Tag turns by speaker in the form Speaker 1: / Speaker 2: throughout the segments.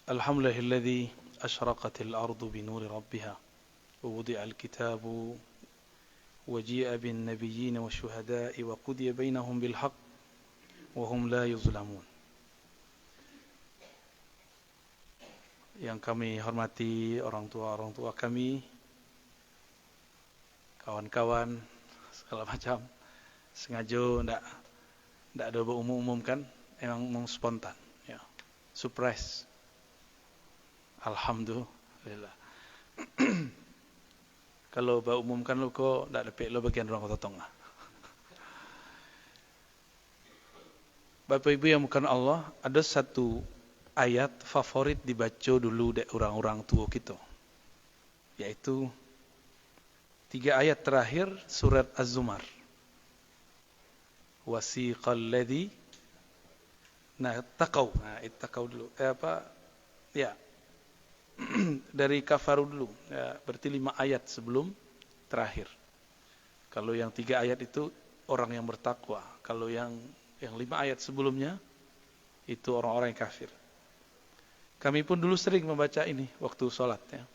Speaker 1: Alhamdulillahilladzi asyraqatil ardu binuri rabbiha wa wudi'al kitabu wa ji'a bin nabiyyin wasyuhada'i wa qudiya bainahum bil haqq wa hum la yuzlamun. Yang kami hormati orang tua kami, kawan-kawan segala macam, sengaja ndak ada umum-umumkan, emang spontan ya. Surprise. Alhamdulillah. Kalau bau umumkan lu kok ndak dapat lo bagian orang totong lah. Bapak Ibu yang bukan Allah, ada satu ayat favorit dibaca dulu dek orang-orang tua kita. Yaitu 3 ayat terakhir surat Az-Zumar. Wasiqal ladzi taqaw. Ittaqaw dulu. Dari kafaru dulu. Ya, berarti 5 ayat sebelum terakhir. Kalau yang 3 ayat itu orang yang bertakwa. Kalau yang 5 ayat sebelumnya itu orang-orang yang kafir. Kami pun dulu sering membaca ini waktu sholat ya.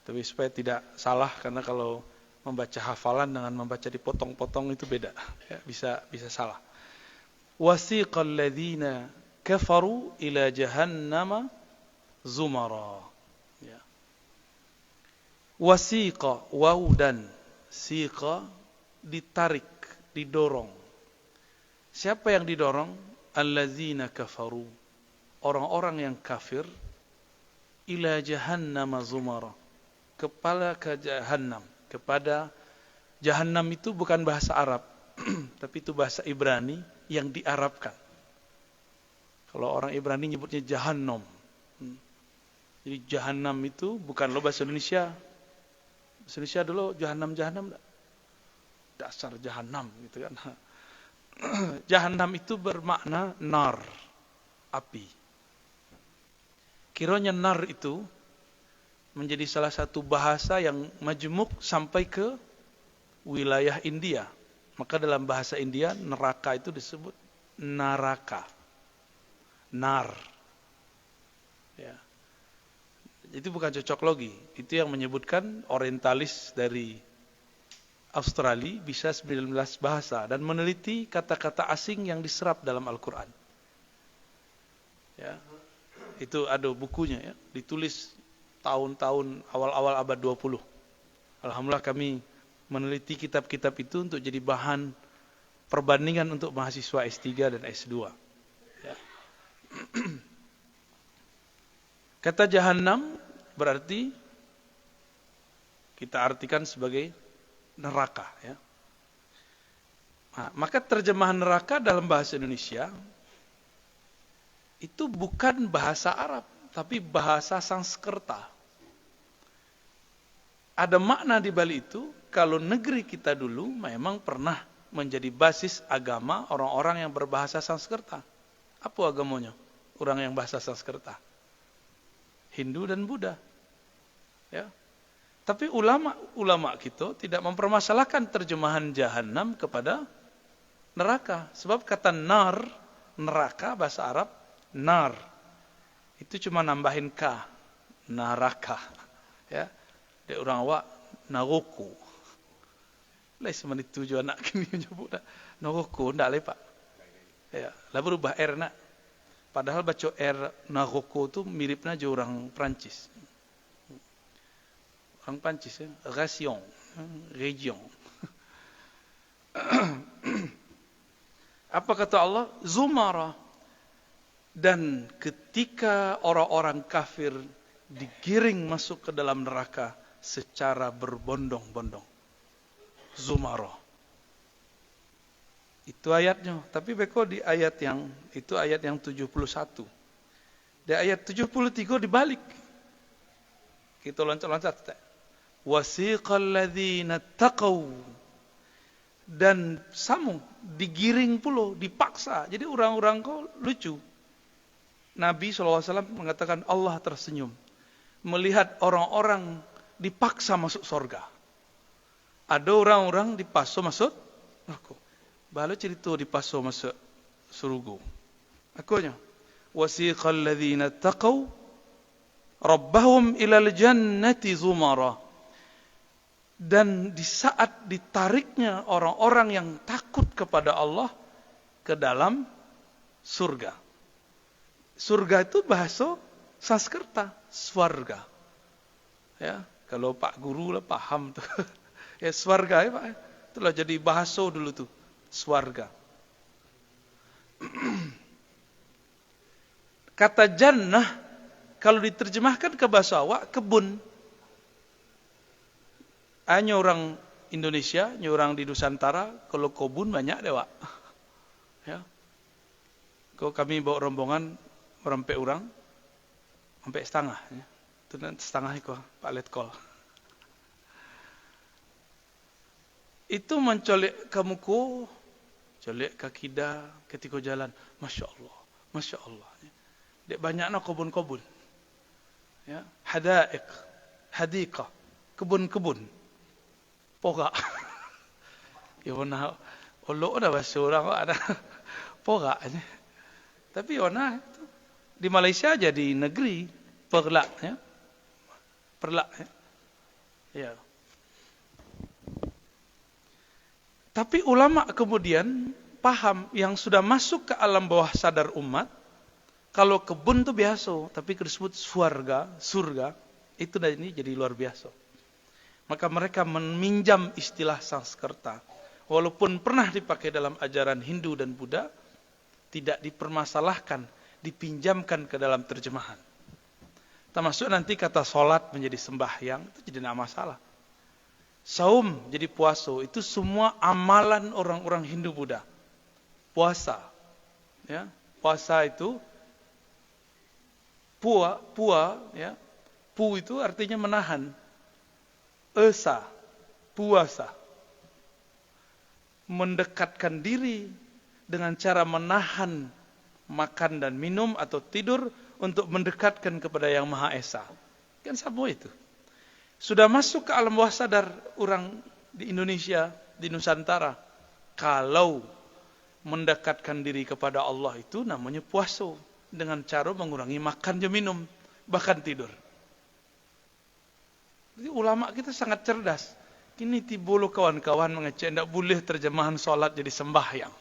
Speaker 1: Tapi supaya tidak salah, karena kalau membaca hafalan dengan membaca dipotong-potong itu beda. Ya, bisa salah. Wasiqal ladzina kafaru ila jahannama zumara. Ya. Wasiqa, waw dan siqa, ditarik, didorong. Siapa yang didorong? Alladzina kafaru, orang-orang yang kafir, ila jahannama zumara, kepada Jahannam itu bukan bahasa Arab, tapi itu bahasa Ibrani yang diarabkan. Kalau orang Ibrani nyebutnya Jahannam. Jadi Jahannam itu bukan lo bahasa Indonesia. Bahasa Indonesia dulu Jahannam. Dasar Jahannam gitu kan. Jahannam itu bermakna nar, api. Kiranya nar itu menjadi salah satu bahasa yang majmuk sampai ke wilayah India. Maka dalam bahasa India neraka itu disebut naraka. Nar. Ya. Itu bukan cocok logi. Itu yang menyebutkan orientalis dari Australia bisa 19 bahasa dan meneliti kata-kata asing yang diserap dalam Al-Quran. Ya. Itu ada bukunya ya, ditulis tahun-tahun awal-awal abad 20. Alhamdulillah kami meneliti kitab-kitab itu untuk jadi bahan perbandingan untuk mahasiswa S3 dan S2. Ya. Kata Jahannam berarti kita artikan sebagai neraka. Ya. Nah, maka terjemahan neraka dalam bahasa Indonesia itu bukan bahasa Arab, tapi bahasa Sanskerta. Ada makna di balik itu, kalau negeri kita dulu memang pernah menjadi basis agama orang-orang yang berbahasa Sanskerta. Apa agamanya? Orang yang bahasa Sanskerta. Hindu dan Buddha. Ya. Tapi ulama kita tidak mempermasalahkan terjemahan Jahannam kepada neraka. Sebab kata nar, neraka bahasa Arab, nar. Itu cuma nambahin ka, naraka. Ya. Dia orang awak naroko. Lai semen itu juga nak kini menyebut naroko ndak lepak. Ya, lah berubah R nak. Padahal baca R naroko tu miripnya je orang Prancis. Orang Prancis ya, region. Apa kata Allah? Zumara. Dan ketika orang-orang kafir digiring masuk ke dalam neraka secara berbondong-bondong. Zumara. Itu ayatnya. Tapi beko di ayat yang, itu ayat yang 71. Di ayat 73 dibalik. Kita loncat-loncat. Wasiqal ladzina taqaw. Dan sambung. Digiring pula, dipaksa. Jadi orang-orang kau lucu. Nabi SAW mengatakan Allah tersenyum melihat orang-orang dipaksa masuk surga. Ada orang-orang dipaksa masuk neraka. Bala cerita dipaksa masuk surga. Akunya wasiqal ladzina taqaw rabbahum ilal jannati zumara. Dan di saat ditariknya orang-orang yang takut kepada Allah ke dalam surga. Surga itu bahasa Sanskerta, swarga. Ya, kalau Pak Guru lah paham tuh. Ya swarga ya Pak. Itulah jadi bahasa dulu tuh, swarga. Kata jannah kalau diterjemahkan ke bahasa awak kebun. Hanya orang Indonesia, orang di Nusantara, kalau kebun banyak deh Wak. Ya. Kalau kami bawa rombongan merempek orang, sampai setengah. Ya. Itu nanti setengah itu Pak Letkol. Itu mencolek ke muka, colek ke kida ketika jalan. Masya Allah, Masya Allah. Dek banyaknya kebun-kebun. Ya. Hadaik, hadika, kebun-kebun. Poga. Ya ona olok dah bahasa orang ada poga aja. Tapi ona itu di Malaysia jadi negeri perlak ya. Perlak ya. Ya. Tapi ulama kemudian paham yang sudah masuk ke alam bawah sadar umat, kalau kebun itu biasa, tapi disebut surga, itu dan ini jadi luar biasa. Maka mereka meminjam istilah Sanskerta. Walaupun pernah dipakai dalam ajaran Hindu dan Buddha, tidak dipermasalahkan, dipinjamkan ke dalam terjemahan. Termasuk nanti kata solat menjadi sembahyang, itu jadi tidak masalah. Saum jadi puasa, itu semua amalan orang-orang Hindu Buddha. Puasa. Ya, puasa itu, ya, pu itu artinya menahan. Esa, puasa. Mendekatkan diri dengan cara menahan makan dan minum atau tidur untuk mendekatkan kepada Yang Maha Esa. Kan sama itu. Sudah masuk ke alam bawah sadar orang di Indonesia, di Nusantara. Kalau mendekatkan diri kepada Allah itu namanya puasa. Dengan cara mengurangi makan dan minum, bahkan tidur. Jadi ulama kita sangat cerdas. Kini tibolo kawan-kawan mengecek, tidak boleh terjemahan solat jadi sembahyang.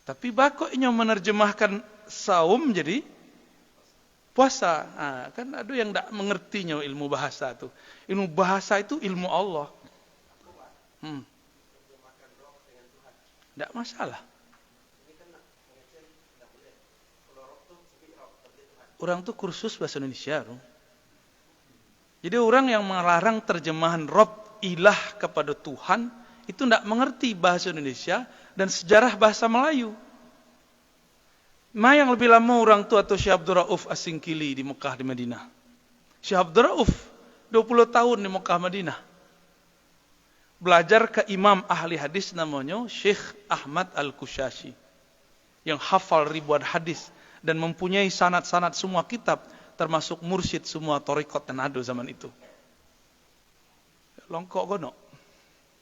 Speaker 1: Tapi bakoknya menerjemahkan saum jadi puasa. Kan ada yang tidak mengertinya ilmu bahasa itu. Ilmu bahasa itu ilmu Allah. Tidak masalah. Orang tuh kursus bahasa Indonesia. Jadi orang yang melarang terjemahan Rob ilah kepada Tuhan, itu tidak mengerti bahasa Indonesia dan sejarah bahasa Melayu. Yang lebih lama orang tua atau Syekh Abdul Rauf As-Singkili di Mekah di Madinah. Syekh Abdul Rauf 20 tahun di Mekah Madinah. Belajar ke imam ahli hadis namanya Syekh Ahmad Al-Kushashi. Yang hafal ribuan hadis dan mempunyai sanad-sanad semua kitab, termasuk mursyid semua torikot dan ado zaman itu. Longkok gonok.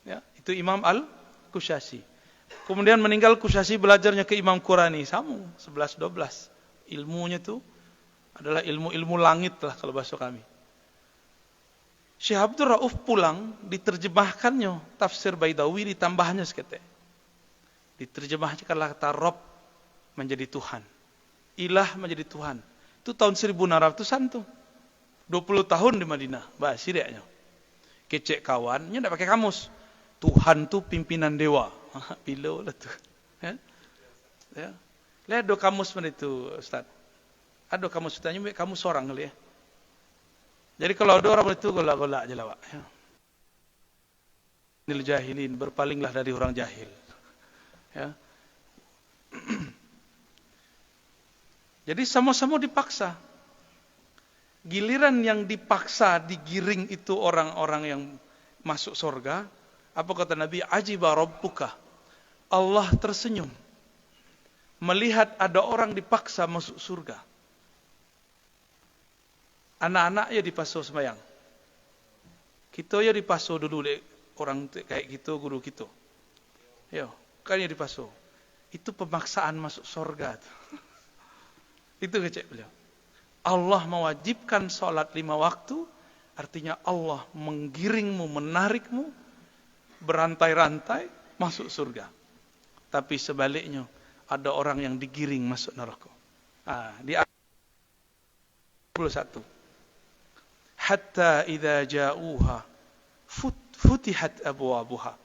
Speaker 1: Ya, itu Imam Al-Kushashi. Kemudian meninggal Kushashi, belajarnya ke Imam Qurani, sama 11-12. Ilmunya itu adalah ilmu-ilmu langit lah kalau bahasa kami. Syekh Abdul Rauf pulang, diterjemahkannya tafsir Baidawi, ditambahnya seketek. Diterjemahkan kata Rob menjadi Tuhan. Ilah menjadi Tuhan. Itu tahun 1600-an tuh. 20 tahun di Madinah. Bahasa dia. Kecek kawan, dia tidak pakai kamus. Tuhan tuh pimpinan dewa. Bila lah tuh. Ya. Lihat do kamus mana itu, Ustaz. Ada kamus tanya, kamus seorang kali ya. Jadi kalau ada orang itu golak-golak je lah, Pak. Ya. Nil jahilin, berpalinglah dari orang jahil. Ya. Jadi sama-sama dipaksa. Giliran yang dipaksa, digiring itu orang-orang yang masuk surga. Apa kata Nabi? Ajiba rabbuka. Allah tersenyum melihat ada orang dipaksa masuk surga. Anak-anak ya dipaso sembahyang. Kita ya dipaso dulu deh, orang kayak gitu, guru kita. Yo, kan ya dipaso. Itu pemaksaan masuk surga. Itu kecek beliau. Allah mewajibkan sholat 5 waktu, artinya Allah menggiringmu, menarikmu, berantai-rantai masuk surga. Tapi sebaliknya, ada orang yang digiring masuk neraka. Di ayat 21. Hatta idza ja'uha futihat abwabuha.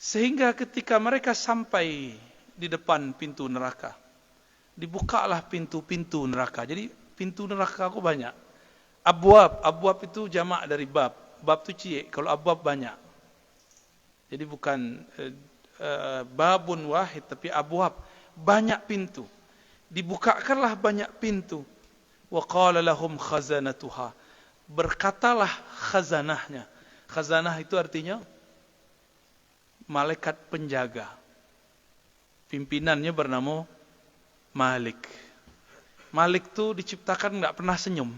Speaker 1: Sehingga ketika mereka sampai di depan pintu neraka, dibukalah pintu-pintu neraka. Jadi pintu neraka aku banyak. Abwab itu jamak dari bab. Bab itu cie, kalau abwab banyak. Jadi bukan babun wahid, tapi abwab, banyak pintu. Dibukakanlah banyak pintu. Wa qala lahum khazanatuha. Berkatalah khazanahnya. Khazanah itu artinya malaikat penjaga. Pimpinannya bernama Malik. Malik itu diciptakan enggak pernah senyum.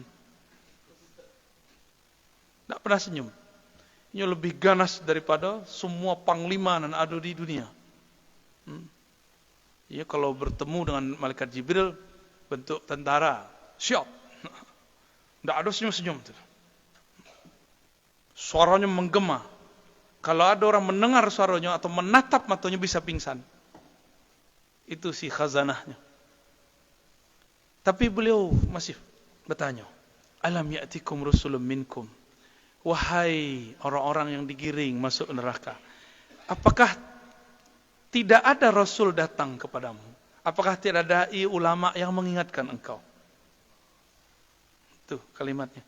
Speaker 1: Enggak pernah senyum. Ini lebih ganas daripada semua panglima yang ada di dunia. Ya, kalau bertemu dengan malaikat Jibril bentuk tentara, siap. Enggak ada senyum-senyum. Suaranya menggema. Kalau ada orang mendengar suaranya atau menatap matanya bisa pingsan. Itu si khazanahnya. Tapi beliau masih bertanya, alam ya'tikum rusulun minkum. Wahai orang-orang yang digiring masuk neraka, apakah tidak ada rasul datang kepadamu? Apakah tidak ada dai ulama yang mengingatkan engkau? Itu kalimatnya.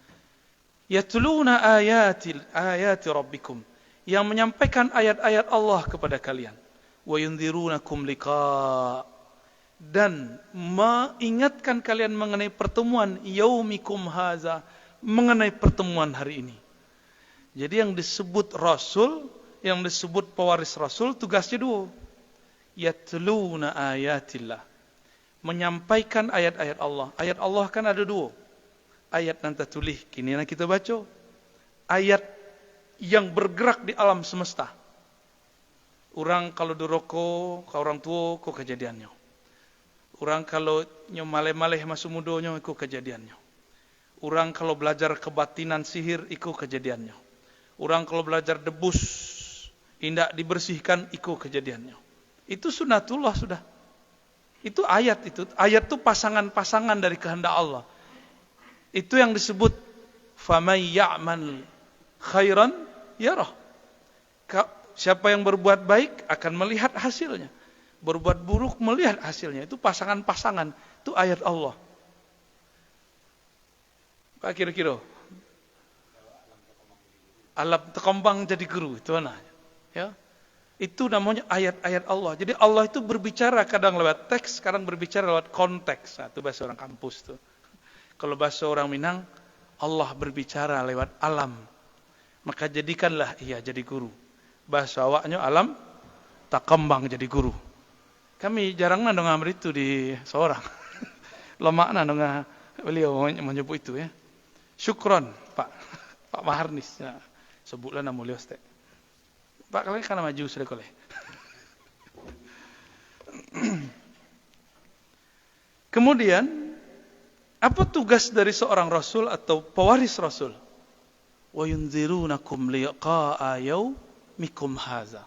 Speaker 1: Yatluna ayati rabbikum, yang menyampaikan ayat-ayat Allah kepada kalian. Wa yunzirunakum liqa, dan mengingatkan kalian mengenai pertemuan yaumikum haza, mengenai pertemuan hari ini. Jadi yang disebut rasul, yang disebut pewaris rasul, tugasnya dua. Yatluna ayatillah, menyampaikan ayat-ayat Allah. Ayat Allah kan ada dua. Ayat nanti tulis, kini kita baca. Ayat yang bergerak di alam semesta. Orang kalau duroko, ke orang tua, kok kejadiannya. Orang kalau maleh-maleh masuk mudonya, ikut kejadiannya. Orang kalau belajar kebatinan sihir, ikut kejadiannya. Orang kalau belajar debus, indak dibersihkan, ikut kejadiannya. Itu sunatullah sudah. Itu ayat itu. Ayat itu pasangan-pasangan dari kehendak Allah. Itu yang disebut famay ya'mal khairan yarah. Siapa yang berbuat baik akan melihat hasilnya. Berbuat buruk melihat hasilnya. Itu pasangan-pasangan. Itu ayat Allah. Pak kira-kira? Alam terkembang jadi guru, itu mana? Ya. Itu namanya ayat-ayat Allah. Jadi Allah itu berbicara kadang lewat teks, kadang berbicara lewat konteks. Nah, itu bahasa orang kampus tuh. Kalau bahasa orang Minang, Allah berbicara lewat alam. Maka jadikanlah ia jadi guru. Bahasa awaknya alam tak kembang jadi guru. Kami jarang dengar itu di seorang. Lama dengar beliau menyebut itu ya. Syukron Pak Maharnis. Ya. Sebutlah nama beliau Ustaz. Pak kalian kan maju sudah koleh. Kemudian apa tugas dari seorang rasul atau pewaris rasul? Wa yunzirunakum liqa'a yaumikum haza.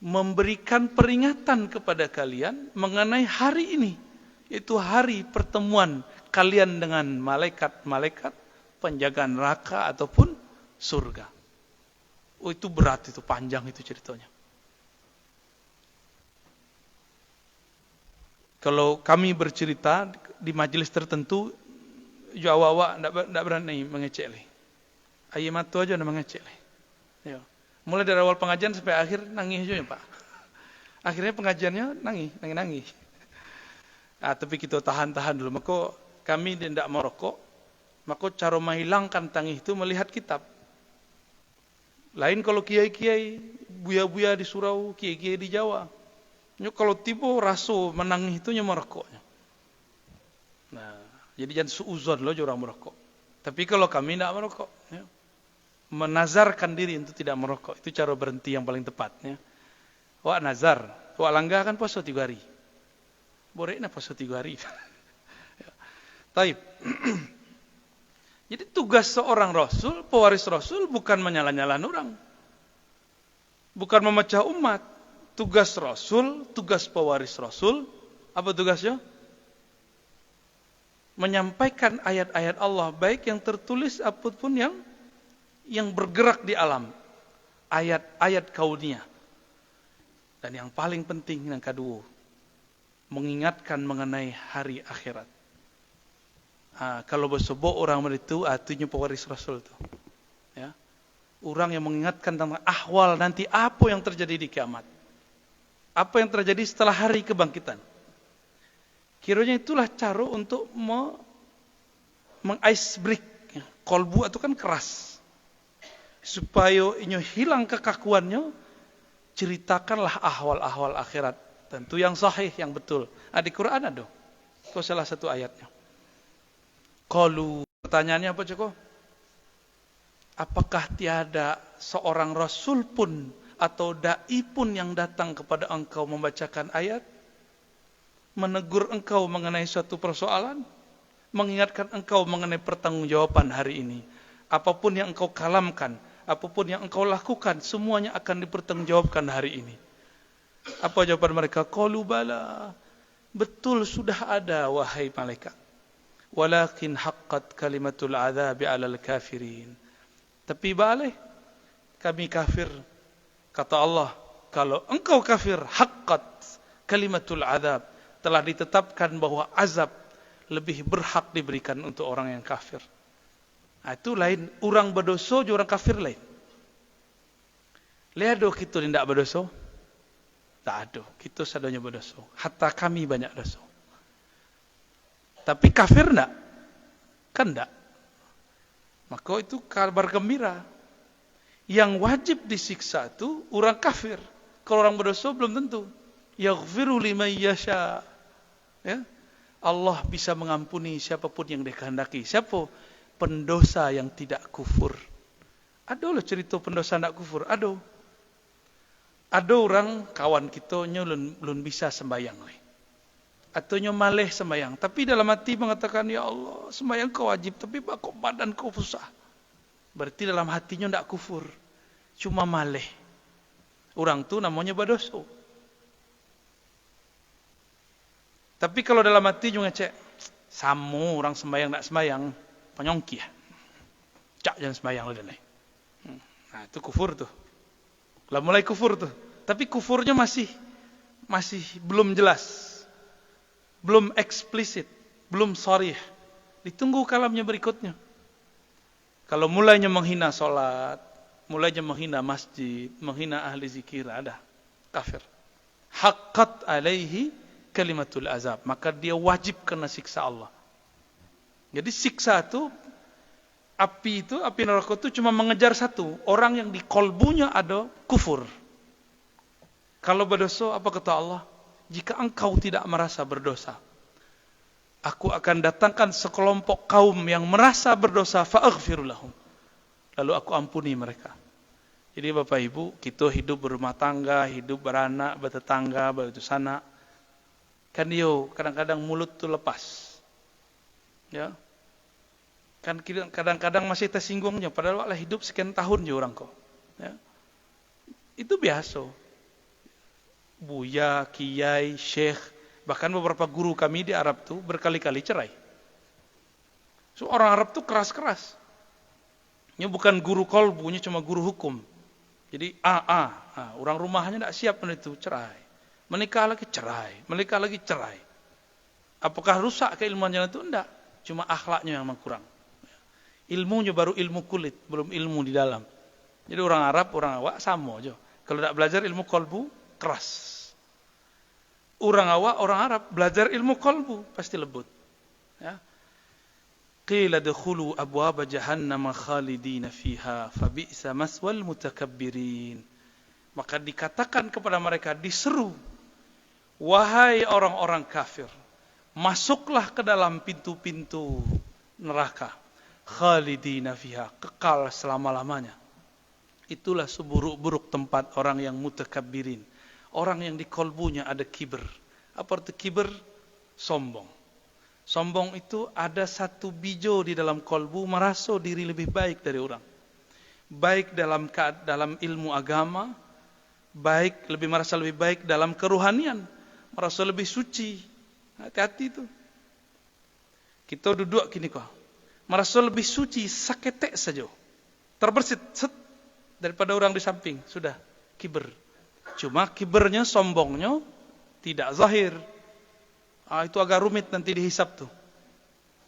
Speaker 1: Memberikan peringatan kepada kalian mengenai hari ini, yaitu hari pertemuan kalian dengan malaikat-malaikat penjaga neraka ataupun surga. Oh, itu berat, itu panjang itu ceritanya. Kalau kami bercerita di majelis tertentu, Jawa tidak berani mengecek leh. Ayam matu aja mengecek leh. Ya. Mulai dari awal pengajian sampai akhir nangis aja ya Pak. Akhirnya pengajiannya nangis. Tapi kita tahan dulu. Maka kami tidak merokok. Maka cara menghilangkan tangis itu melihat kitab. Lain kalau kiai-kiai, buya-buya di surau, kiai-kiai di Jawa. Kalau tiba raso menangis itu merokoknya. Nah, jadi jangan suuzon loh orang merokok. Tapi kalau kami tidak merokok, ya. Menazarkan diri untuk tidak merokok, itu cara berhenti yang paling tepat. Ya. Wak nazar, wak langgar kan puasa 3 hari. Boleh nak puasa 3 hari. Ya. Taib. Jadi tugas seorang rasul, pewaris rasul bukan menyala-nyalakan orang. Bukan memecah umat. Tugas rasul, tugas pewaris rasul, apa tugasnya? Menyampaikan ayat-ayat Allah, baik yang tertulis apapun yang bergerak di alam. Ayat-ayat kauniyah. Dan yang paling penting yang kedua, mengingatkan mengenai hari akhirat. Kalau bersobok orang itu, artinya pewaris Rasul itu. Ya. Orang yang mengingatkan tentang ahwal nanti apa yang terjadi di kiamat. Apa yang terjadi setelah hari kebangkitan. Kiranya itulah cara untuk meng-ice break. Kolbu itu kan keras. Supaya ini hilang kekakuannya, ceritakanlah ahwal-ahwal akhirat. Tentu yang sahih, yang betul. Di Quran ada. Itu salah satu ayatnya. Qalu, pertanyaannya apa Joko? Apakah tiada seorang rasul pun atau dai pun yang datang kepada engkau membacakan ayat, menegur engkau mengenai suatu persoalan, mengingatkan engkau mengenai pertanggungjawaban hari ini. Apapun yang engkau kalamkan, apapun yang engkau lakukan, semuanya akan dipertanggungjawabkan hari ini. Apa jawaban mereka? Qalu bala. Betul sudah ada wahai malaikat. Walakin haqqat kalimatul azabi 'alal kafirin. Tapi balik kami kafir. Kata Allah, kalau engkau kafir, haqqat kalimatul azab, telah ditetapkan bahwa azab lebih berhak diberikan untuk orang yang kafir. Itu lain, orang berdosa juga orang kafir lain. Lihat doh kita tidak berdosa. Tak ada, kita sadanya berdosa. Hatta kami banyak dosa. Tapi kafir enggak? Kan enggak. Maka itu kabar gembira. Yang wajib disiksa itu orang kafir. Kalau orang berdosa belum tentu. Yaghfiru liman yasha. Ya. Allah bisa mengampuni siapapun yang dikehendaki. Siapa? Pendosa yang tidak kufur. Ada loh cerita pendosa tidak kufur. Ada orang kawan kita belum bisa sembahyang. Atau maleh sembahyang, tapi dalam hati mengatakan, ya Allah, sembahyang kau wajib, tapi kok badan kau susah. Berarti dalam hatinya tidak kufur, cuma maleh. Orang tu namanya berdosa. Tapi kalau dalam hati juga ngecek, samu orang sembahyang tidak sembahyang, penyongki ya. Cak jangan sembahyang lah dan lain. Nah itu kufur tuh. Lah mulai kufur tuh. Tapi kufurnya masih belum jelas. Belum eksplisit, belum sharih. Ditunggu kalamnya berikutnya. Kalau mulainya menghina salat, mulainya menghina masjid, menghina ahli zikir, ada kafir. Haqqat alaihi kalimatul azab, maka dia wajib kena siksa Allah. Jadi siksa itu, api neraka itu cuma mengejar satu, orang yang di kolbunya ada kufur. Kalau berdosa, apa kata Allah? Jika engkau tidak merasa berdosa, aku akan datangkan sekelompok kaum yang merasa berdosa, fa'aghfiru lahum. Lalu aku ampuni mereka. Jadi Bapak Ibu, kita hidup berumah tangga, hidup beranak, bertetangga, berutus anak. Kan kadang-kadang mulut tuh lepas. Ya. Kan kadang-kadang masih tersinggungnya, padahal hidup sekian tahun je orang kok. Ya. Itu biasa. Buya, kiai, syekh, bahkan beberapa guru kami di Arab tuh berkali-kali cerai. So orang Arab tuh keras-keras. Ini bukan guru kolbunya, cuma guru hukum. Jadi orang rumahnya tidak siap itu cerai. Menikah lagi cerai, menikah lagi cerai. Apakah rusak keilmuannya itu? Enggak, cuma akhlaknya yang kurang. Ilmunya baru ilmu kulit, belum ilmu di dalam. Jadi orang Arab, orang awak sama aja. Kalau tidak belajar ilmu kolbu, keras. Orang awak, orang Arab belajar ilmu kolbu pasti lembut. Ya. Qila dukhulu abwaaba jahannam khalidina fiha fabi'sa maswal mutakabbirin. Maka dikatakan kepada mereka, diseru, wahai orang-orang kafir, masuklah ke dalam pintu-pintu neraka. Khalidina fiha, kekal selama-lamanya. Itulah seburuk-buruk tempat orang yang mutakabbirin. Orang yang di kolbunya ada kibir. Apa arti kibir? Sombong. Sombong itu ada satu bijo di dalam kolbu, merasa diri lebih baik dari orang. Baik dalam ilmu agama, merasa lebih baik dalam kerohanian, merasa lebih suci. Hati-hati itu. Kita duduk gini kok, merasa lebih suci saketek saja, terbersit daripada orang di samping. Sudah kiber. Cuma kibernya, sombongnya tidak zahir. Itu agak rumit nanti dihisap tuh.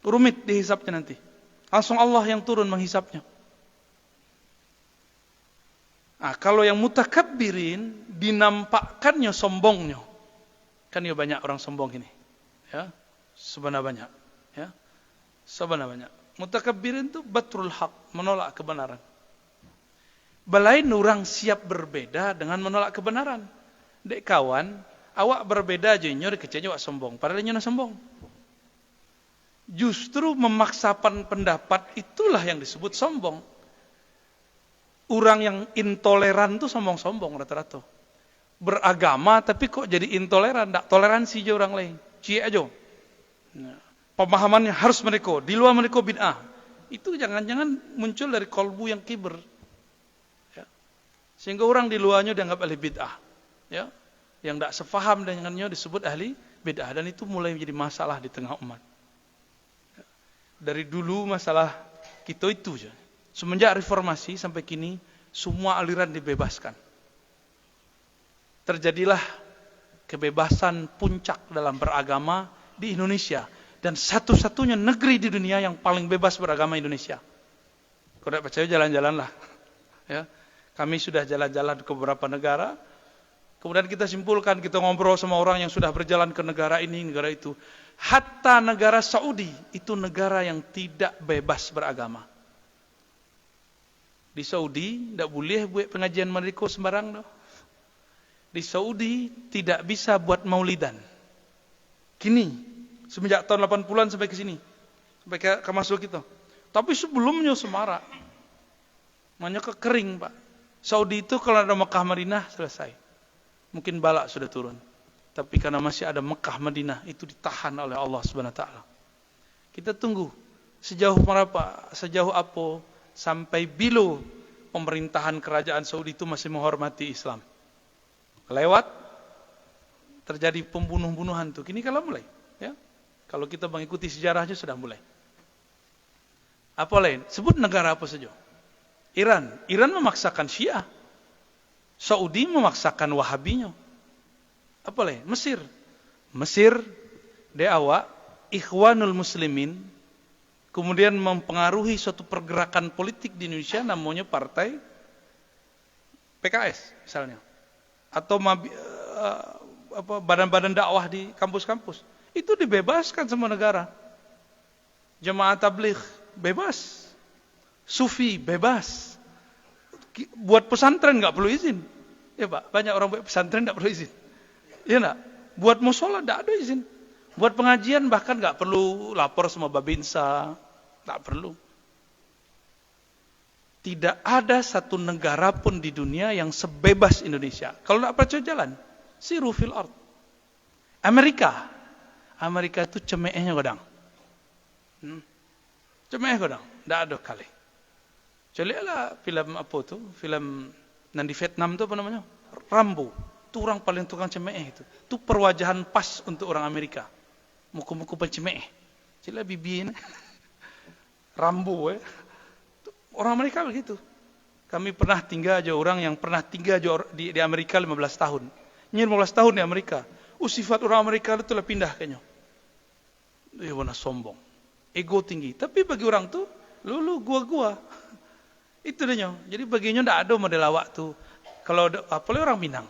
Speaker 1: Rumit dihisapnya nanti. Langsung Allah yang turun menghisapnya. Kalau yang mutakabbirin dinampakkannya sombongnya. Kan ya banyak orang sombong ini. Ya, sebenarnya banyak. Ya, sebenarnya banyak. Mutakabbirin itu batrul haq, menolak kebenaran. Belain orang siap berbeda dengan menolak kebenaran. Dek kawan, awak berbeda aja nyor kecil awak sombong. Padahal nyor sombong. Justru memaksakan pendapat itulah yang disebut sombong. Orang yang intoleran tuh sombong-sombong rata-rata. Beragama tapi kok jadi intoleran, tak toleransi aja orang lain. Cie aja. Nah, pemahamannya harus mereka, di luar mereka bid'ah. Itu jangan-jangan muncul dari kolbu yang kiber. Ya. Sehingga orang di luarnya dianggap ahli bid'ah. Ya. Yang tak sefaham dengannya disebut ahli bid'ah, dan itu mulai menjadi masalah di tengah umat. Dari dulu masalah kita itu saja. Semenjak reformasi sampai kini semua aliran dibebaskan. Terjadilah kebebasan puncak dalam beragama di Indonesia, dan satu-satunya negeri di dunia yang paling bebas beragama Indonesia. Kalau tidak percaya jalan-jalanlah. Ya. Kami sudah jalan-jalan ke beberapa negara. Kemudian kita simpulkan, kita ngobrol sama orang yang sudah berjalan ke negara ini, negara itu. Hatta negara Saudi, itu negara yang tidak bebas beragama. Di Saudi, tidak boleh buat pengajian mereka sembarang. Di Saudi, tidak bisa buat maulidan. Kini, semenjak tahun 80-an sampai ke sini. Sampai ke masuk kita. Tapi sebelumnya semarak. Makanya kekering, Pak. Saudi itu kalau ada Mekah Madinah, selesai. Mungkin balak sudah turun. Tapi karena masih ada Mekah Madinah, itu ditahan oleh Allah Subhanahu wa taala. Kita tunggu sejauh apa sampai bila pemerintahan kerajaan Saudi itu masih menghormati Islam. Lewat terjadi pembunuh-bunuhan tuh. Kini kalau mulai, ya. Kalau kita mengikuti sejarahnya sudah mulai. Apa lain? Sebut negara apa saja. Iran memaksakan Syiah. Saudi memaksakan Wahabinya. Apa lain? Mesir dia awak Ikhwanul Muslimin, kemudian mempengaruhi suatu pergerakan politik di Indonesia namanya partai PKS misalnya, atau badan-badan dakwah di kampus-kampus. Itu dibebaskan semua negara. Jemaah tabligh bebas, sufi bebas, buat pesantren nggak perlu izin. Ya Pak, banyak orang buat pesantren nggak perlu izin. Ya enggak? Buat musola nggak ada izin. Buat pengajian bahkan nggak perlu lapor sama Babinsa, nggak perlu. Tidak ada satu negara pun di dunia yang sebebas Indonesia. Kalau nggak percaya jalan, siru fil ard. Amerika itu cemehnya godang. Cemeh godang, nggak ada kali. Coba film apa tuh? Film yang di Vietnam tuh apa namanya? Rambo. Itu orang paling tukang cemeh itu. Itu perwajahan pas untuk orang Amerika. Muka-muka pencemeh. Coba bibi ini. Rambo Orang Amerika begitu. Kami pernah tinggal aja orang yang pernah tinggal di Amerika 15 tahun. Ini 15 tahun di Amerika. Sifat orang Amerika itu lah pindah kayaknya. Dia warna sombong. Ego tinggi. Tapi bagi orang tuh, lu gua. Itu dia. Jadi baginya enggak ada model awak tuh. Kalau apalagi orang Minang.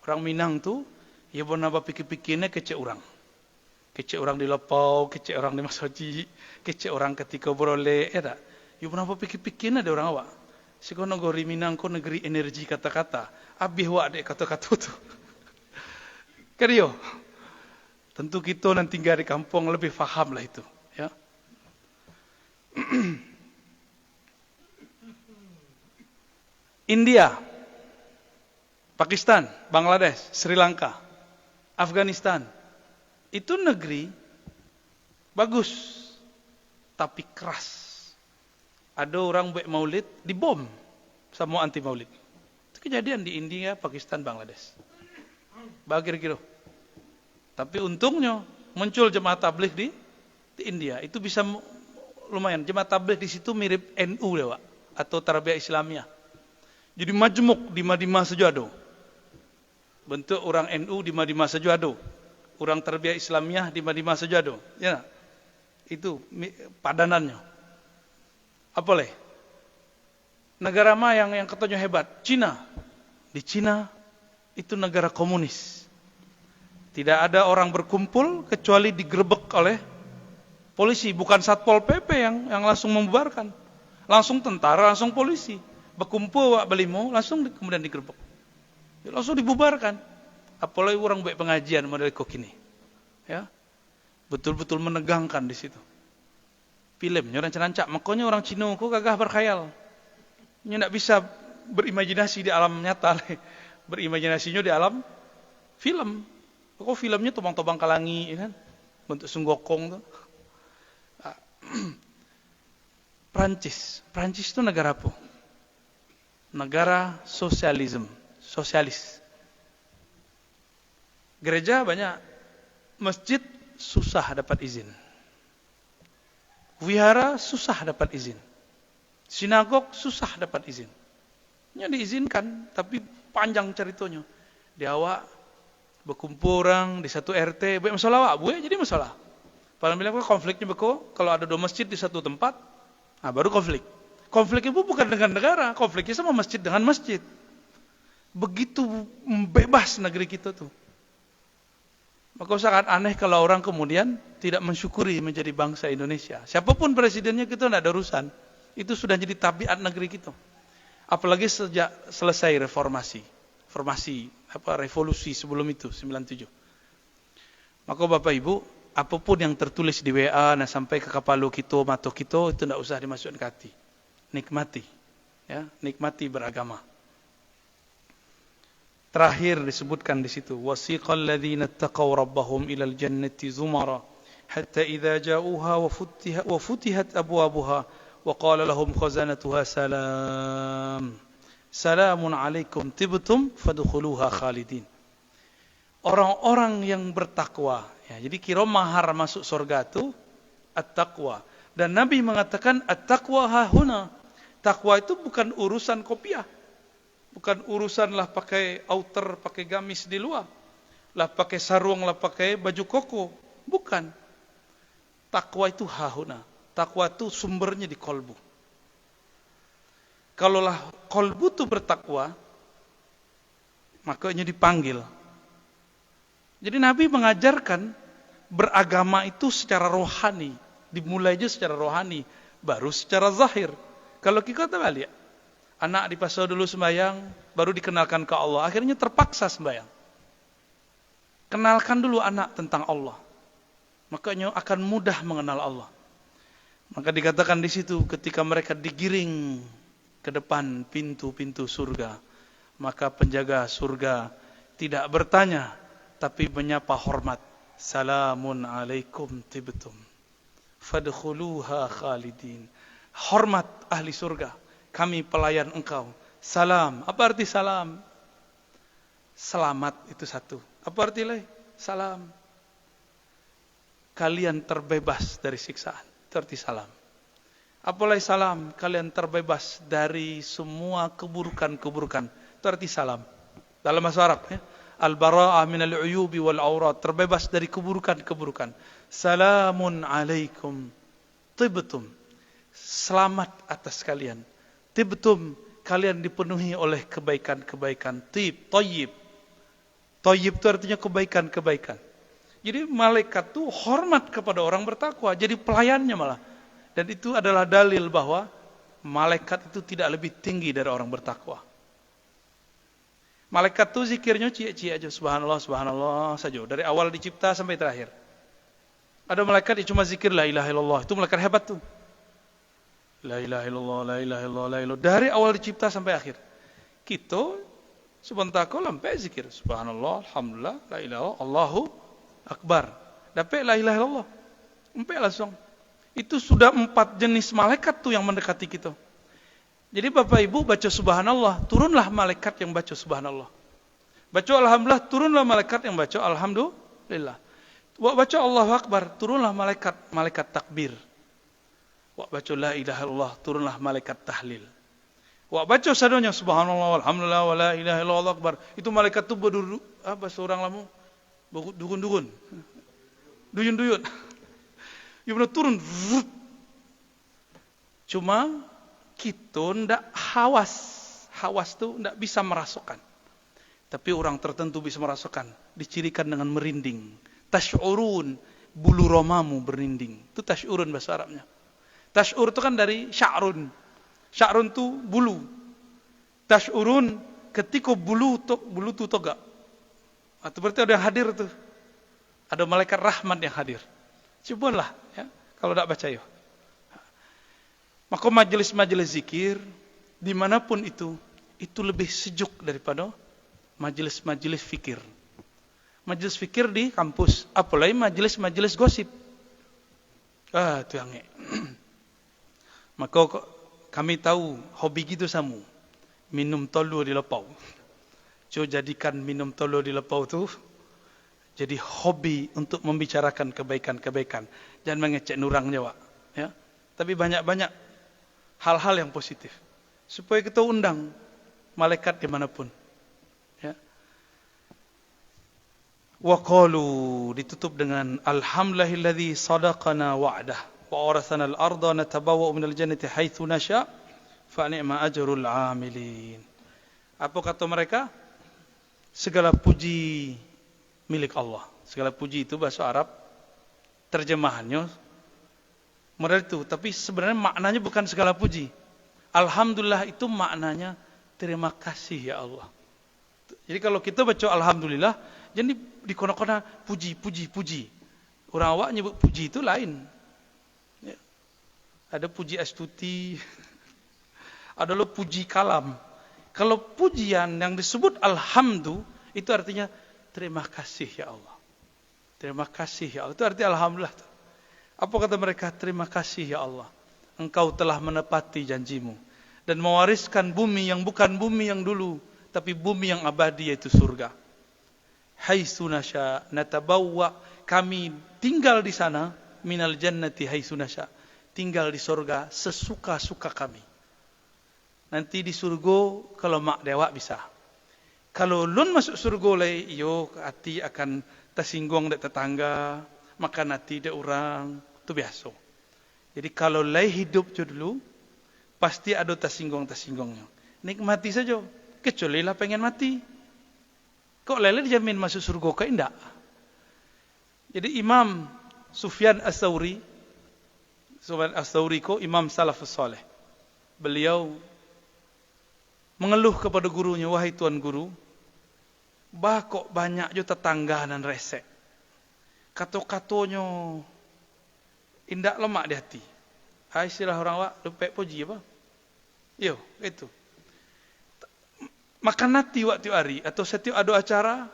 Speaker 1: Orang Minang tuh, ya warna pikir-pikirnya kecek orang. Kecek orang di Lepau, kecek orang di Masoji, kecek orang ketika beroleh, ya tak? Ya warna pikir-pikirnya ada orang awak. Sekolah negeri Minang, kau negeri energi kata-kata. Abih wak dek kata-kata tuh. Karyo. Tentu kita nanti tinggal di kampung lebih faham lah itu. Ya. India, Pakistan, Bangladesh, Sri Lanka, Afghanistan. Itu negeri Bagus, tapi keras. Ada orang buat maulid, dibom sama anti maulid. Itu kejadian di India, Pakistan, Bangladesh. Kira-kira. Tapi untungnya muncul jemaah tabligh di India. Itu bisa lumayan. Jemaah tabligh di situ mirip NU ya, Pak, atau Tarbiyah Islamiyah. Jadi majmuk di Madinah saja ada. Bentuk orang NU di Madinah saja ada. Orang Tarbiyah Islamiyah di Madinah saja ada. Ya. Itu padanannya. Apa leh? Negara mana yang katanya hebat? Cina. Di Cina itu negara komunis. Tidak ada orang berkumpul kecuali digerebek oleh polisi, bukan Satpol PP yang langsung membubarkan. Langsung tentara, langsung polisi. Berkumpul wak belimo, langsung kemudian digerebek. Langsung dibubarkan. Apalagi orang baik pengajian model kok ini. Ya. Betul-betul menegangkan di situ. Filmnya rancak-rancak, makanya orang Cina kok gagah berkhayal. Nya tidak bisa berimajinasi di alam nyata, berimajinasinya di alam film. Kok filmnya tobang-tobang kalangi, ya kan? Bentuk sunggokong tuh. Prancis itu negara apa? Negara sosialis. Gereja banyak, masjid susah dapat izin. Wihara susah dapat izin. Sinagog susah dapat izin. Nya diizinkan, tapi panjang ceritanya. Di awak berkumpul orang di satu RT, buat masalah wak, buat jadi masalah. Paling bilang konfliknya beko, kalau ada 2 masjid di satu tempat, nah baru konflik. Konflik itu bukan dengan negara, konfliknya sama masjid dengan masjid. Begitu bebas negeri kita tuh. Maka sangat aneh kalau orang kemudian tidak mensyukuri menjadi bangsa Indonesia. Siapapun presidennya kita tidak ada urusan. Itu sudah jadi tabiat negeri kita. Apalagi sejak selesai revolusi sebelum itu 97. Maka Bapak Ibu, apapun yang tertulis di WA nah sampai ke kepala kita, mata kita, itu tidak usah dimasukkan ke hati. Nikmati, ya, nikmati beragama. Terakhir disebutkan di situ, wasiqal ladzina taqaw rabbahum ilal jannati zumara hatta idza ja'uha wa futihat abwabuha wa qala lahum khazanatuha salamun alaikum tibtum fadkhuluha khalidin. Orang-orang yang bertakwa, ya, jadi kira mahar masuk surga itu at-taqwa. Dan Nabi mengatakan at-taqwa hahuna. Takwa itu bukan urusan kopiah. Bukan urusan lah pakai outer, pakai gamis di luar. Lah pakai sarung, lah pakai baju koko. Bukan. Takwa itu hahuna. Takwa itu sumbernya di kolbu. Kalaulah kolbu itu bertakwa, makanya dipanggil. Jadi Nabi mengajarkan beragama itu secara rohani. Dimulai aja secara rohani. Baru secara zahir. Kalau kita balik, anak di pasar dulu sembahyang, baru dikenalkan ke Allah. Akhirnya terpaksa sembahyang. Kenalkan dulu anak tentang Allah. Makanya akan mudah mengenal Allah. Maka dikatakan di situ ketika mereka digiring ke depan pintu-pintu surga, maka penjaga surga tidak bertanya, tapi menyapa hormat. Salamun alaikum tibtum. Fadkhuluha khalidin. Hormat ahli surga. Kami pelayan engkau. Salam. Apa arti salam? Selamat itu satu. Apa arti lain? Salam. Kalian terbebas dari siksaan. Itu arti salam. Apalagi salam? Kalian terbebas dari semua keburukan-keburukan. Itu arti salam. Dalam bahasa Arab, ya. Al-bara'ah minal uyubi wal aurat. Terbebas dari keburukan-keburukan. Salamun alaikum. Tibtum. Selamat atas kalian. Tibtum, kalian dipenuhi oleh kebaikan-kebaikan. Tayyib. Tayyib itu artinya kebaikan-kebaikan. Jadi malaikat itu hormat kepada orang bertakwa. Jadi pelayannya malah. Dan itu adalah dalil bahwa malaikat itu tidak lebih tinggi dari orang bertakwa. Malaikat itu zikirnya cie-cie aja. Subhanallah, subhanallah saja. Dari awal dicipta sampai terakhir. Ada malaikat yang cuma zikir la ilaha illallah. Itu malaikat hebat tuh. La ilaha illallah, la ilaha illallah, la ilaha. Dari awal dicipta sampai akhir. Kita sebentar kau lampai zikir. Subhanallah, alhamdulillah, la ilaha, Allahu akbar. Dapat la ilaha illallah. Sampai langsung. Itu sudah 4 jenis malaikat tuh yang mendekati kita. Jadi Bapak Ibu baca subhanallah, turunlah malaikat yang baca subhanallah. Baca alhamdulillah, turunlah malaikat yang baca alhamdulillah. Baca Allahu Akbar, turunlah malaikat takbir. Baca la ilaha illallah, turunlah malaikat tahlil. Baca sadonya subhanallah walhamdulillah wa la ilaha illallah akbar. Itu malaikat tuh berduduk bahasa orang lamu dukun-dukun. Duyun-duyun. Ya benar turun. Cuma kita ndak hawas. Hawas tuh ndak bisa merasakan. Tapi orang tertentu bisa merasakan. Dicirikan dengan merinding. Tash'urun, bulu romamu berinding. Itu tash'urun bahasa Arabnya. Tash'ur itu kan dari sya'run. Sya'run itu bulu. Tash'urun ketika bulu tu toga. Itu berarti ada yang hadir tuh. Ada malaikat rahmat yang hadir. Cobalah ya, kalau tidak baca ya. Maka majelis-majelis zikir dimanapun itu lebih sejuk daripada majelis-majelis fikir. Majelis fikir di kampus, apalagi majelis-majelis gosip. Itu yang maka kami tahu hobi gitu samu. Minum tolu di lepau. So jadikan minum tolu di lepau tu jadi hobi untuk membicarakan kebaikan-kebaikan. Jangan mengecek nurangnya, Wak. Ya. Tapi banyak-banyak hal-hal yang positif. Supaya kita undang malaikat dimanapun. Ya. Wa qalu, ditutup dengan alhamdulillahilladzi sadaqana wa'dah wa awrathana al-ardha natabawwa'u minal jannati haitsu nasha' fa ni'ma ajrul 'amilin. Apa kata mereka? Segala puji milik Allah. Segala puji itu bahasa Arab, terjemahannya model itu, tapi sebenarnya maknanya bukan segala puji. Alhamdulillah itu maknanya terima kasih ya Allah. Jadi kalau kita baca alhamdulillah, jadi dikona-kona puji. Orang awak nyebut puji itu lain. Ya. Ada puji astuti, ada lo puji kalam. Kalau pujian yang disebut alhamdu, itu artinya terima kasih ya Allah. Terima kasih ya Allah. Itu arti alhamdulillah. Apa kata mereka? Terima kasih ya Allah. Engkau telah menepati janjimu. Dan mewariskan bumi yang bukan bumi yang dulu. Tapi bumi yang abadi yaitu surga. Haitsu nasya natabawwa. Kami tinggal di sana. Minal jannati haitsu nasya. Tinggal di surga sesuka-suka kami. Nanti di surga kalau mak dewa bisa. Kalau lun masuk surga lay, iyo hati akan tersinggung dek tetangga, makan hati dek orang, itu biasa. Jadi kalau lay hidup dulu, pasti ada tersinggungnya. Nikmati saja, kecuali lah pengen mati. Kok lele dijamin masuk surga kok enggak? Jadi Imam Sufyan As-Tsauri kok Imam Salafus Saleh. Beliau mengeluh kepada gurunya, wahai tuan guru, kok banyak jo tetangga dan resek. Kato-katonya indak lemak di hati. Istilah orang wak, lepek puji apa? Yo, itu. Makan hati waktu hari atau setiap ada acara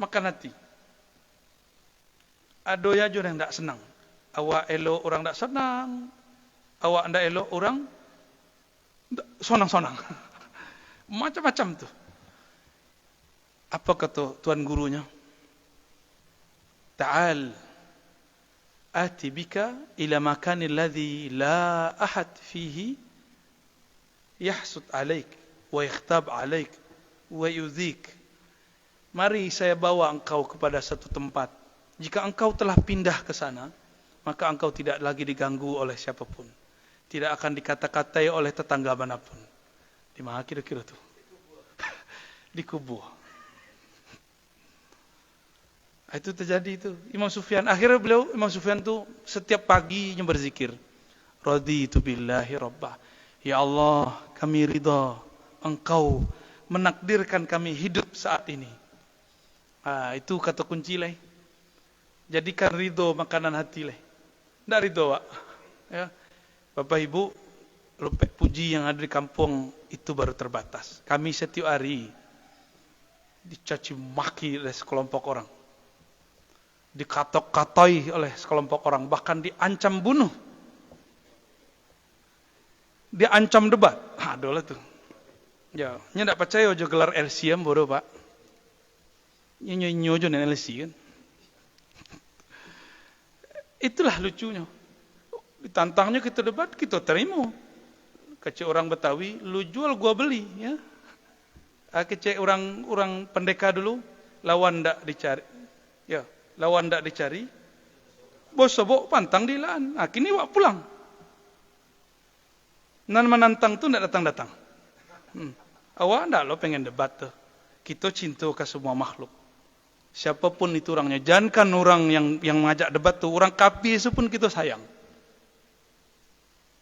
Speaker 1: makan hati. Ada ya jo yang ndak senang. Awak elo orang ndak senang. Awak ndak elo orang sonang-sonang. Macam-macam tuh. Apa kata tuan gurunya? Ta'al ati bika ila makanil ladzi la ahad fihi yahsud alaik wa yakhtab alaik wa yudhik. Mari saya bawa engkau kepada satu tempat. Jika engkau telah pindah ke sana, maka engkau tidak lagi diganggu oleh siapapun. Tidak akan dikata-katai oleh tetangga manapun. Di mana kira-kira tuh? Di kubur. Itu terjadi itu. Imam Sufyan, akhirnya Imam Sufyan tuh setiap paginya berzikir. Raditu billahi rabbah. Ya Allah, kami ridha engkau menakdirkan kami hidup saat ini. Itu kata kunci lah. Jadikan ridho makanan hati lah. Nggak ridho, Pak. Ya. Bapak Ibu, lepek puji yang ada di kampung itu baru terbatas. Kami setiap hari dicaci maki oleh sekelompok orang. dikatok-katoi oleh sekelompok orang, bahkan diancam bunuh, diancam debat. Aduh lah tuh. Ya, nya ndak percaya ojo gelar LCM bodoh Pak. Nyo-nyo ojo nen LC kan. Itulah lucunya. Ditantangnya kita debat, kita terima. Kecil orang Betawi, lu jual gua beli ya. Kecil orang pendeka dulu, lawan ndak dicari. Ya, lawan ndak dicari. Bos sobok pantang dilaan. Kini wak pulang. Nan menantang tuh ndak datang-datang. Awak ndak lo pengen debat tuh. Kita cinta ke semua makhluk. Siapapun itu orangnya. Jangankan orang yang mengajak debat tuh, orang kafir itu pun kita sayang.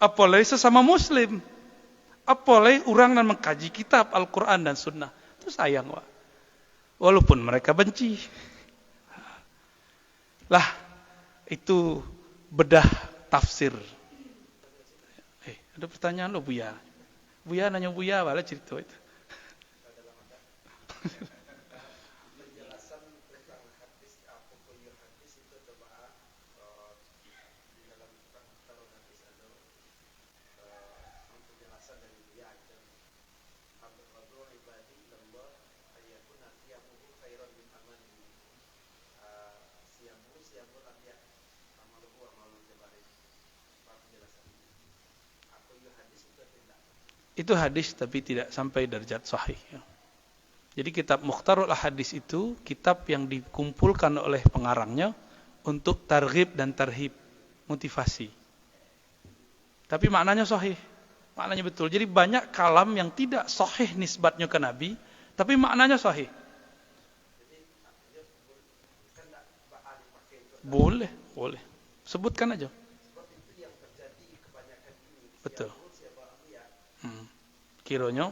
Speaker 1: Apalagi sesama muslim. Apalagi orang yang mengkaji kitab Al-Quran dan Sunnah. Itu sayang Wak. Walaupun mereka benci. Lah, itu bedah tafsir. Ada pertanyaan lo Buya. Buya nanya Buya, malah cerita itu.
Speaker 2: Penjelasan tentang hadis apokrifa hadis itu coba di dalam kitab hadis ada penjelasan dari Buya itu. Abdul ibadi lamba ayakun siyamuhu khairan min amalihi. Siyamu latihan amaluhu amalul jabari. Penjelasan. Apokrifa hadis itu tidak.
Speaker 1: Itu hadis tapi tidak sampai derajat sahih. Jadi kitab Mukhtarul Ahadits itu kitab yang dikumpulkan oleh pengarangnya untuk targhib dan tarhib, motivasi. Tapi maknanya sahih, maknanya betul. Jadi banyak kalam yang tidak sahih nisbatnya ke Nabi, tapi maknanya sahih. Boleh. Sebutkan aja. Betul. Kironya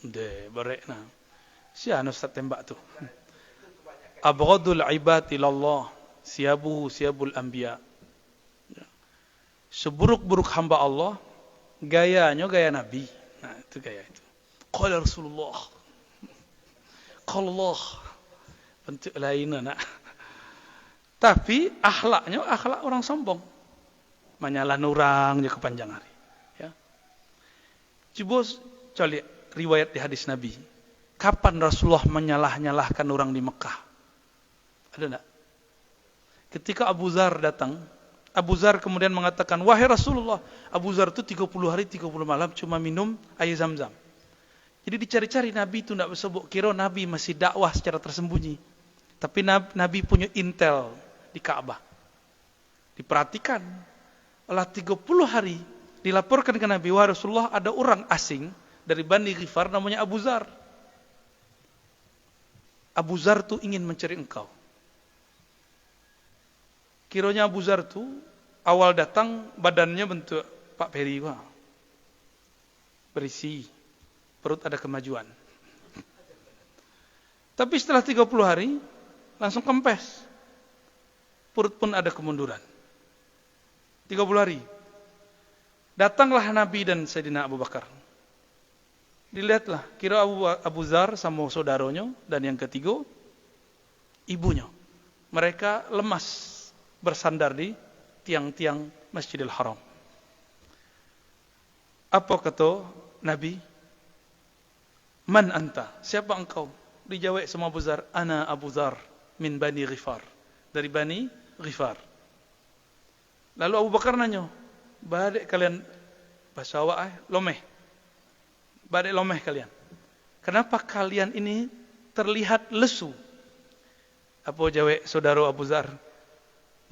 Speaker 1: de barekna. Siapa Ustaz tembak tu? Abghadul ibad ilallah siabul anbiya. Seburuk-buruk hamba Allah, gayanya gaya Nabi. Nah, itu gaya itu. Qala Rasulullah. Qala Allah. Bentuk lainnya nak. Tapi akhlaknya akhlak orang sombong. Menyalah orang je kepanjang hari. Ya. Coba cari riwayat di hadis Nabi. Kapan Rasulullah menyalah-nyalahkan orang di Mekah? Ada enggak? Ketika Abu Zar datang, Abu Zar kemudian mengatakan, "Wahai Rasulullah, Abu Zar itu 30 hari 30 malam cuma minum air Zam-Zam." Jadi dicari-cari Nabi itu enggak sebut kira Nabi masih dakwah secara tersembunyi. Tapi Nabi punya intel di Ka'bah. Diperhatikan. Setelah 30 hari dilaporkan ke Nabi, "Wahai Rasulullah, ada orang asing dari Bani Ghifar namanya Abu Zar. Abu Zar tu ingin mencari engkau." Kiranya Abu Zar tu awal datang badannya bentuk Pak Peri, berisi, perut ada kemajuan. Tapi setelah 30 hari langsung kempes, perut pun ada kemunduran. 30 hari. Datanglah Nabi dan Sayyidina Abu Bakar. Dilihatlah, kira Abu Zar sama saudaranya dan yang ketiga ibunya. Mereka lemas bersandar di tiang-tiang Masjidil Haram. Apa kata Nabi? "Man anta?" Siapa engkau? Dijawab sama Abu Zar, "Ana Abu Zar min Bani Ghifar." Dari Bani Ghifar. Lalu Abu Bakar nanya, "Badek kalian bahasa awak lomeh. Badek lomeh kalian. Kenapa kalian ini terlihat lesu?" Apa jawab saudara Abu Zar?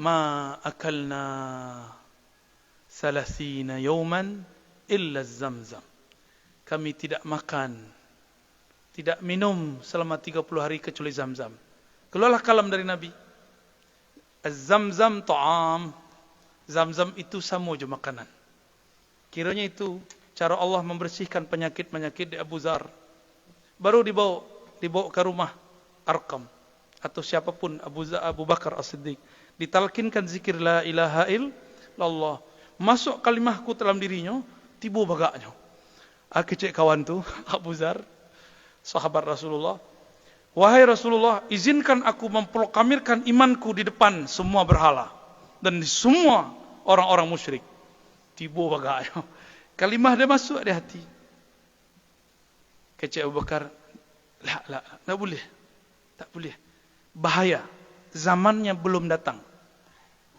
Speaker 1: "Ma akalna 30 yawman illa Zam-Zam." Kami tidak makan, tidak minum selama 30 hari kecuali Zam-Zam. Keluarlah kalam dari Nabi. Az-Zam-Zam ta'am. Zam-Zam itu sama je makanan. Kiranya itu cara Allah membersihkan penyakit-penyakit di Abu Zar. Baru dibawa ke rumah Arqam atau siapapun Abu Bakar As-Siddiq. Ditalkinkan zikir la ilaha illallah. Masuk kalimahku dalam dirinya, tiba bagaknya. Kecek kawan tu Abu Zar, sahabat Rasulullah. Wahai Rasulullah, izinkan aku memproklamirkan imanku di depan semua berhala dan di semua orang-orang musyrik. Tiba bagai kalimah dia masuk di hati. Kecik Abu Bakar, tak boleh. Bahaya. Zamannya belum datang.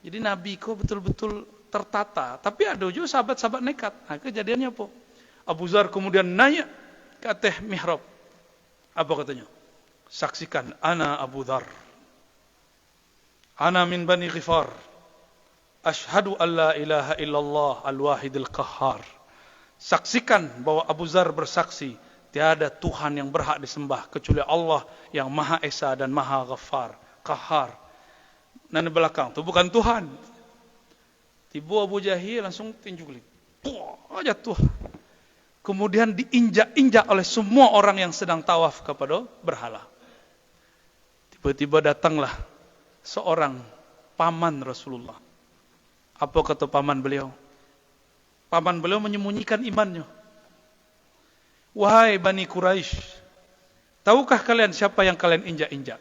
Speaker 1: Jadi Nabi kau betul-betul tertata. Tapi ada juga sahabat-sahabat nekat. Nah, kejadiannya apa? Abu Zar kemudian naik ke atas mihrab. Apa katanya? Saksikan, ana Abu Dhar. Ana min Bani Ghifar. Ashhadu an la ilaha illallah al-wahidil qahhar. Saksikan bahwa Abu Zar bersaksi, tiada Tuhan yang berhak disembah kecuali Allah yang Maha Esa dan Maha Ghaffar, Qahhar. Dan di belakang itu bukan Tuhan. Tiba Abu Jahil langsung tinju keling. Jatuh. Kemudian diinjak-injak oleh semua orang yang sedang tawaf kepada berhala. Tiba-tiba datanglah seorang paman Rasulullah. Apa kata paman beliau? Paman beliau menyembunyikan imannya. Wahai Bani Quraisy, tahukah kalian siapa yang kalian injak-injak?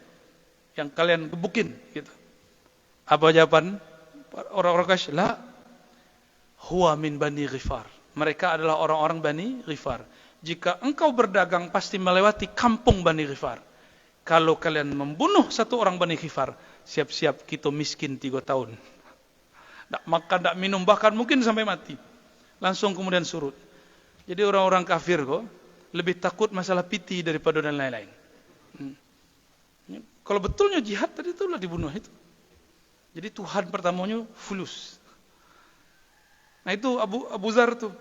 Speaker 1: Yang kalian gebukin gitu. Apa jawaban orang-orang Quraisy? La, huwa min Bani Ghifar. Mereka adalah orang-orang Bani Ghifar. Jika engkau berdagang pasti melewati kampung Bani Ghifar. Kalau kalian membunuh satu orang Bani Ghifar, siap-siap kita miskin 3 tahun. Tak makan, tak minum, bahkan mungkin sampai mati. Langsung kemudian surut. Jadi orang-orang kafir kok lebih takut masalah piti daripada dan lain-lain. Kalau betulnya jihad tadi itulah dibunuh itu. Jadi Tuhan pertamanya fulus. Nah itu Abu Zar tuh.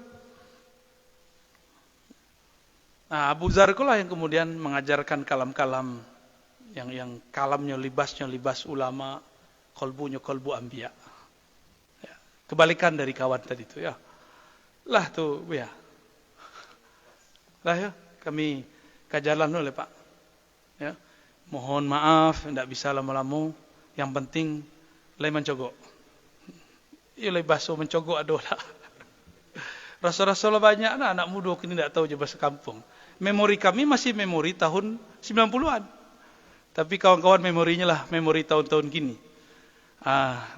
Speaker 1: Nah Abu Zar itulah yang kemudian mengajarkan kalam-kalam yang kalamnya libasnya libas ulama, kolbunya kolbu anbiya. Ya, kebalikan dari kawan tadi itu ya. Lah tuh ya. Lah ya, kami kajalan oleh Pak. Ya. Mohon maaf tidak bisa lama-lama. Yang penting lai mencogok. Iya lai baso mencogok adolah. Rasa-rasa banyak anak muda kini tidak tahu je bahasa kampung. Memori kami masih memori tahun 90-an. Tapi kawan-kawan memorinya lah memori tahun-tahun gini.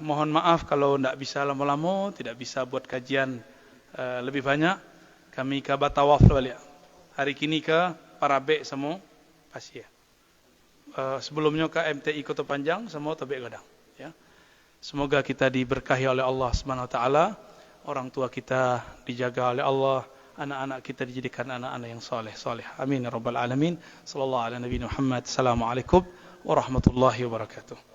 Speaker 1: Mohon maaf kalau tidak bisa lama-lama, tidak bisa buat kajian lebih banyak. Kami ke Batawaf balik. Hari kini ke Parabek semua pasti ya. Sebelumnya ke MTI Kota Panjang semua Tabek Gadang. Ya. Semoga kita diberkahi oleh Allah SWT. Orang tua kita dijaga oleh Allah. Anak-anak kita dijadikan anak-anak yang soleh. Amin ya rabbal alamin. Sallallahu ala nabiyina Muhammad. Assalamualaikum warahmatullahi wabarakatuh.